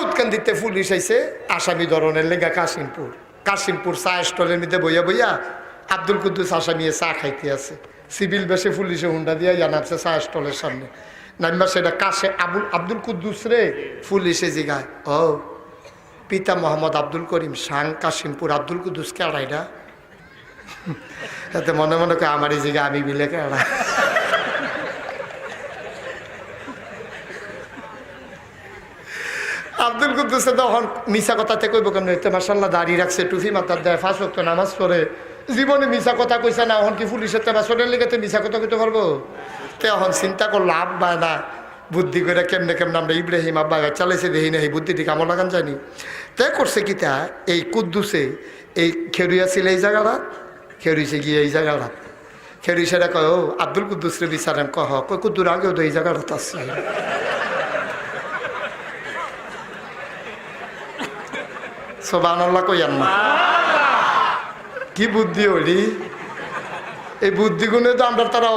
দাউদকান্দিতে police আইছে আসামি ধরনের লেগা কাশিমপুর চা স্টলের মধ্যে বইয়া বইয়া আব্দুল কুদ্দুস আসামি চা খাইতে আছে। সিভিল বেশে পুলিশে হুন্ডা দিয়া জানাচ্ছে চা স্টলের সামনে নাম্বার সেটা আব্দুল কুদ্দুস রে পুলিশে জিগায়, ও পিতা মোহাম্মদ আব্দুল করিম সাং কাশিমপুর আব্দুল কুদ্দুস কেড়াইরা এতে মনে মনে করে আমারই জিগা আমি বিলে কেড়া। আব্দুল কুদ্দুসে তখন মিশা কথাতে কইব কেন এতে মাসাল্লাহ দাঁড়িয়ে রাখছে, টুফি মাথার দেয়, 5 ওয়াক্ত নামাজ পড়ে, জীবনে মিশা কথা কইছে না, এখন কি পুলিশের তেবাসরের লেগেতে মিশা কথা কইতে পারবো? তো এখন চিন্তা করলো আব্বা না বুদ্ধি করে কেমনে আমরা ইব্রাহিম আব্বা চালাইছে দেখি না, এই বুদ্ধিটি কামো লাগান জানি। তাই করছে কি তা এই কুদ্দুসে এই খেরুইয়া ছিল এই জায়গাটা, খেরুইছে গিয়ে এই জায়গাটা, খেরুই সেটা কয় ও আব্দুল কুদ্দুস রে বিচারেন কহ কই কুদ্দুর আগেও তো এই জায়গাটা আসছে। সুবহানাল্লাহ কইয়ান না, কি বুদ্ধি হলি এই বুদ্ধি গুণে তো আমরা তারা